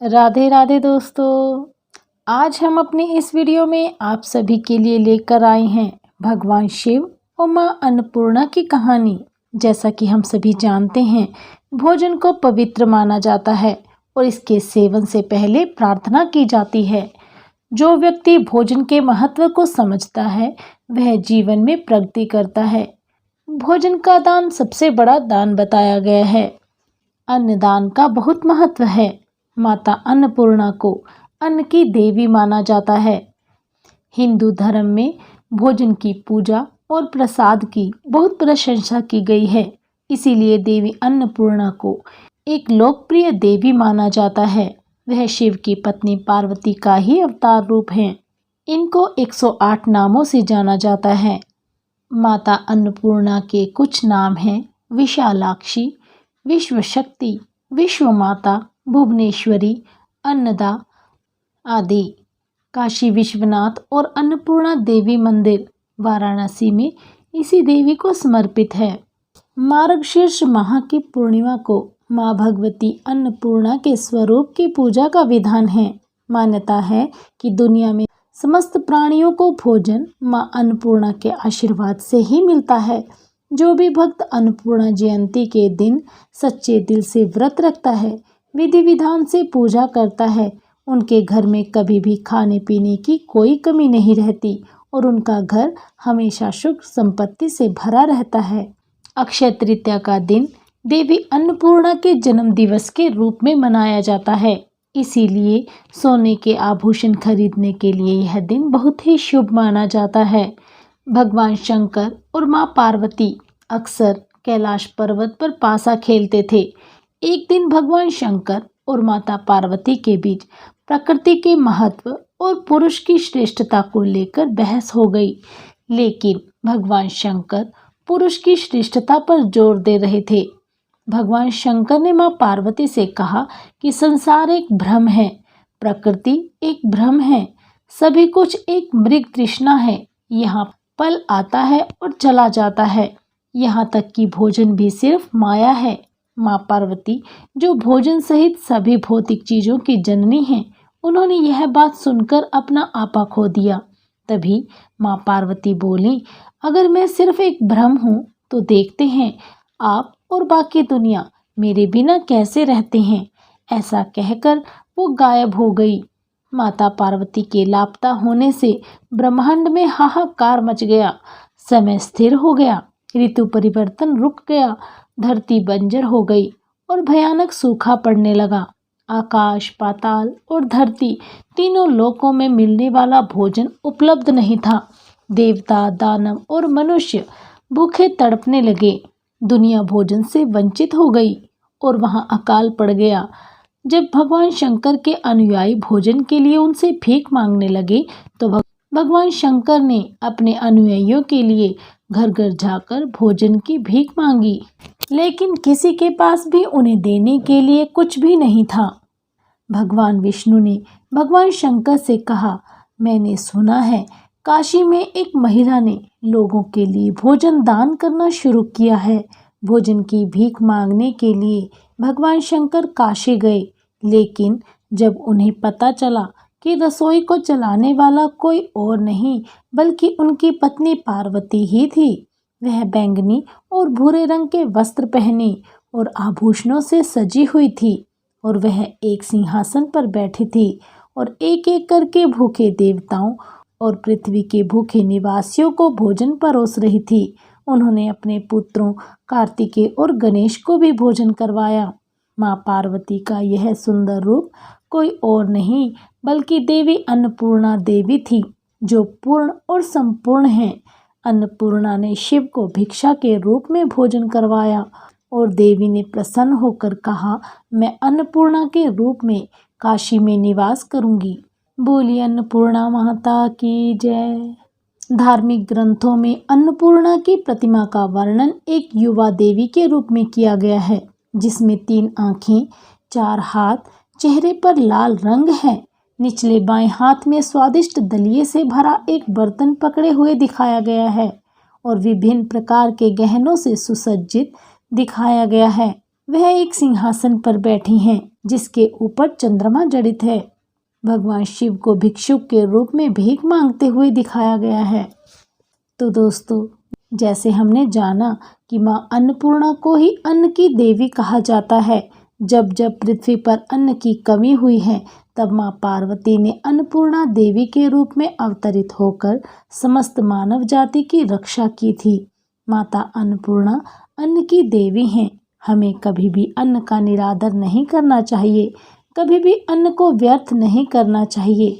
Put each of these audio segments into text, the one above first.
राधे राधे दोस्तों। आज हम अपनी इस वीडियो में आप सभी के लिए लेकर आए हैं भगवान शिव और मां अन्नपूर्णा की कहानी। जैसा कि हम सभी जानते हैं, भोजन को पवित्र माना जाता है और इसके सेवन से पहले प्रार्थना की जाती है। जो व्यक्ति भोजन के महत्व को समझता है वह जीवन में प्रगति करता है। भोजन का दान सबसे बड़ा दान बताया गया है। अन्नदान का बहुत महत्व है। माता अन्नपूर्णा को अन्न की देवी माना जाता है। हिंदू धर्म में भोजन की पूजा और प्रसाद की बहुत प्रशंसा की गई है। इसीलिए देवी अन्नपूर्णा को एक लोकप्रिय देवी माना जाता है। वह शिव की पत्नी पार्वती का ही अवतार रूप है। इनको 108 नामों से जाना जाता है। माता अन्नपूर्णा के कुछ नाम हैं: विशालाक्षी, विश्वशक्ति, विश्वमाता, भुवनेश्वरी, अन्नदा आदि। काशी विश्वनाथ और अन्नपूर्णा देवी मंदिर वाराणसी में इसी देवी को समर्पित है। मार्गशीर्ष माह की पूर्णिमा को मां भगवती अन्नपूर्णा के स्वरूप की पूजा का विधान है। मान्यता है कि दुनिया में समस्त प्राणियों को भोजन मां अन्नपूर्णा के आशीर्वाद से ही मिलता है। जो भी भक्त अन्नपूर्णा जयंती के दिन सच्चे दिल से व्रत रखता है, विधि विधान से पूजा करता है, उनके घर में कभी भी खाने पीने की कोई कमी नहीं रहती और उनका घर हमेशा सुख संपत्ति से भरा रहता है। अक्षय तृतीया का दिन देवी अन्नपूर्णा के जन्म दिवस के रूप में मनाया जाता है। इसीलिए सोने के आभूषण खरीदने के लिए यह दिन बहुत ही शुभ माना जाता है। भगवान शंकर और मां पार्वती अक्सर कैलाश पर्वत पर पासा खेलते थे। एक दिन भगवान शंकर और माता पार्वती के बीच प्रकृति के महत्व और पुरुष की श्रेष्ठता को लेकर बहस हो गई। लेकिन भगवान शंकर पुरुष की श्रेष्ठता पर जोर दे रहे थे। भगवान शंकर ने मां पार्वती से कहा कि संसार एक भ्रम है, प्रकृति एक भ्रम है, सभी कुछ एक मृग तृष्णा है। यहाँ पल आता है और चला जाता है, यहाँ तक कि भोजन भी सिर्फ माया है। मां पार्वती, जो भोजन सहित सभी भौतिक चीजों की जननी हैं, उन्होंने यह बात सुनकर अपना आपा खो दिया। तभी मां पार्वती बोली, अगर मैं सिर्फ एक भ्रम हूँ तो देखते हैं आप और बाकी दुनिया मेरे बिना कैसे रहते हैं। ऐसा कहकर वो गायब हो गई। माता पार्वती के लापता होने से ब्रह्मांड में हाहाकार मच गया। समय स्थिर हो गया, ऋतु परिवर्तन रुक गया, धरती बंजर हो गई और भयानक सूखा पड़ने लगा। आकाश, पाताल और धरती तीनों लोकों में मिलने वाला भोजन उपलब्ध नहीं था। देवता, दानव और मनुष्य भूखे तड़पने लगे। दुनिया भोजन से वंचित हो गई और वहां अकाल पड़ गया। जब भगवान शंकर के अनुयायी भोजन के लिए उनसे भीख मांगने लगे तो भगवान शंकर ने अपने अनुयायियों के लिए घर घर जाकर भोजन की भीख मांगी, लेकिन किसी के पास भी उन्हें देने के लिए कुछ भी नहीं था। भगवान विष्णु ने भगवान शंकर से कहा, मैंने सुना है काशी में एक महिला ने लोगों के लिए भोजन दान करना शुरू किया है। भोजन की भीख मांगने के लिए भगवान शंकर काशी गए, लेकिन जब उन्हें पता चला कि रसोई को चलाने वाला कोई और नहीं बल्कि उनकी पत्नी पार्वती ही थी, वह बैंगनी और भूरे रंग के वस्त्र पहने और आभूषणों से सजी हुई थी और वह एक सिंहासन पर बैठी थी और एक एक करके भूखे देवताओं और पृथ्वी के भूखे निवासियों को भोजन परोस रही थी। उन्होंने अपने पुत्रों कार्तिकेय और गणेश को भी भोजन करवाया। मां पार्वती का यह सुंदर रूप कोई और नहीं बल्कि देवी अन्नपूर्णा देवी थी, जो पूर्ण और संपूर्ण है। अन्नपूर्णा ने शिव को भिक्षा के रूप में भोजन करवाया और देवी ने प्रसन्न होकर कहा, मैं अन्नपूर्णा के रूप में काशी में निवास करूंगी। बोली अन्नपूर्णा माता की जय। धार्मिक ग्रंथों में अन्नपूर्णा की प्रतिमा का वर्णन एक युवा देवी के रूप में किया गया है, जिसमें 3 आंखें, 4 हाथ, चेहरे पर लाल रंग है। निचले बाएं हाथ में स्वादिष्ट दलिये से भरा एक बर्तन पकड़े हुए दिखाया गया है और विभिन्न प्रकार के गहनों से सुसज्जित दिखाया गया है। वह एक सिंहासन पर बैठी हैं जिसके ऊपर चंद्रमा जड़ित है। भगवान शिव को भिक्षुक के रूप में भीख मांगते हुए दिखाया गया है। तो दोस्तों, जैसे हमने जाना कि माँ अन्नपूर्णा को ही अन्न की देवी कहा जाता है। जब जब पृथ्वी पर अन्न की कमी हुई है, तब माँ पार्वती ने अन्नपूर्णा देवी के रूप में अवतरित होकर समस्त मानव जाति की रक्षा की थी। माता अन्नपूर्णा अन्न की देवी हैं। हमें कभी भी अन्न का निरादर नहीं करना चाहिए, कभी भी अन्न को व्यर्थ नहीं करना चाहिए।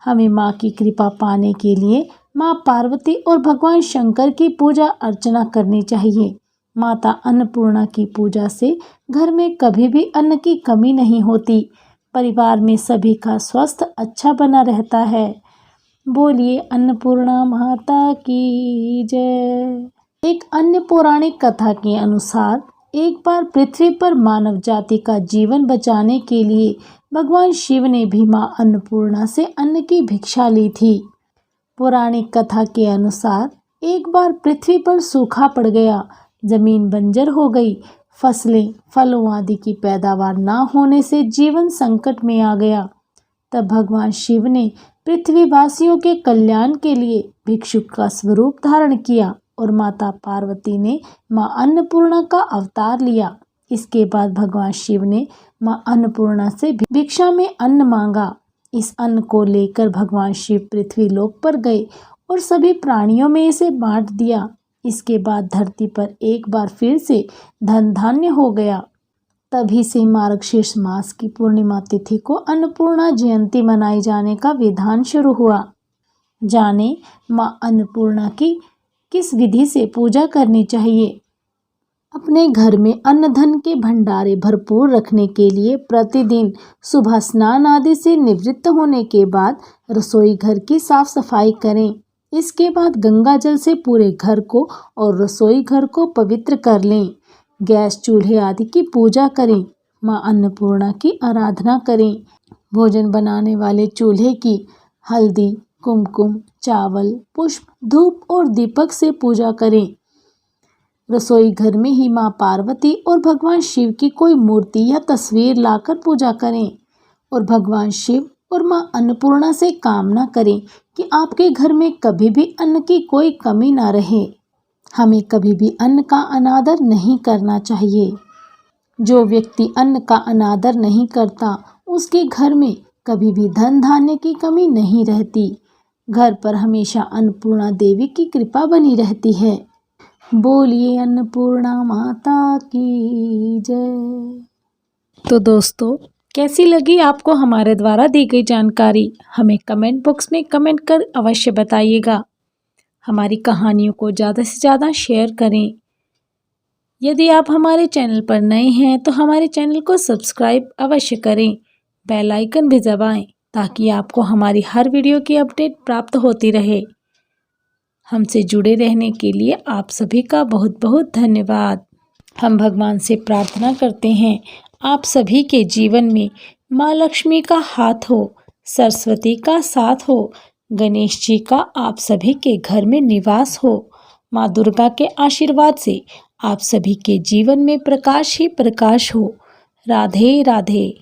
हमें माँ की कृपा पाने के लिए माँ पार्वती और भगवान शंकर की पूजा अर्चना करनी चाहिए। माता अन्नपूर्णा की पूजा से घर में कभी भी अन्न की कमी नहीं होती। परिवार में सभी का स्वास्थ्य अच्छा बना रहता है। बोलिए अन्नपूर्णा माता की जय। एक अन्य पौराणिक कथा के अनुसार एक बार पृथ्वी पर मानव जाति का जीवन बचाने के लिए भगवान शिव ने भी माँ अन्नपूर्णा से अन्न की भिक्षा ली थी। पौराणिक कथा के अनुसार एक बार पृथ्वी पर सूखा पड़ गया, जमीन बंजर हो गई, फसलें, फलों आदि की पैदावार न होने से जीवन संकट में आ गया। तब भगवान शिव ने पृथ्वीवासियों के कल्याण के लिए भिक्षुक का स्वरूप धारण किया और माता पार्वती ने माँ अन्नपूर्णा का अवतार लिया। इसके बाद भगवान शिव ने माँ अन्नपूर्णा से भिक्षा में अन्न मांगा। इस अन्न को लेकर भगवान शिव पृथ्वी लोक पर गए और सभी प्राणियों में इसे बांट दिया। इसके बाद धरती पर एक बार फिर से धन धान्य हो गया। तभी से मार्गशीर्ष मास की पूर्णिमा तिथि को अन्नपूर्णा जयंती मनाए जाने का विधान शुरू हुआ। जाने माँ अन्नपूर्णा की किस विधि से पूजा करनी चाहिए। अपने घर में अन्न धन के भंडारे भरपूर रखने के लिए प्रतिदिन सुबह स्नान आदि से निवृत्त होने के बाद रसोई घर की साफ सफाई करें। इसके बाद गंगा जल से पूरे घर को और रसोई घर को पवित्र कर लें। गैस चूल्हे आदि की पूजा करें। माँ अन्नपूर्णा की आराधना करें। भोजन बनाने वाले चूल्हे की हल्दी, कुमकुम, चावल, पुष्प, धूप और दीपक से पूजा करें। रसोई घर में ही माँ पार्वती और भगवान शिव की कोई मूर्ति या तस्वीर लाकर पूजा करें और भगवान शिव और माँ अन्नपूर्णा से कामना करें कि आपके घर में कभी भी अन्न की कोई कमी ना रहे। हमें कभी भी अन्न का अनादर नहीं करना चाहिए। जो व्यक्ति अन्न का अनादर नहीं करता, उसके घर में कभी भी धन धान्य की कमी नहीं रहती। घर पर हमेशा अन्नपूर्णा देवी की कृपा बनी रहती है। बोलिए अन्नपूर्णा माता की जय। तो दोस्तों, कैसी लगी आपको हमारे द्वारा दी गई जानकारी? हमें कमेंट बॉक्स में कमेंट कर अवश्य बताइएगा। हमारी कहानियों को ज़्यादा से ज़्यादा शेयर करें। यदि आप हमारे चैनल पर नए हैं तो हमारे चैनल को सब्सक्राइब अवश्य करें। बेल आइकन भी दबाएं ताकि आपको हमारी हर वीडियो की अपडेट प्राप्त होती रहे। हमसे जुड़े रहने के लिए आप सभी का बहुत बहुत धन्यवाद। हम भगवान से प्रार्थना करते हैं आप सभी के जीवन में माँ लक्ष्मी का हाथ हो, सरस्वती का साथ हो, गणेश जी का आप सभी के घर में निवास हो। माँ दुर्गा के आशीर्वाद से आप सभी के जीवन में प्रकाश ही प्रकाश हो। राधे राधे।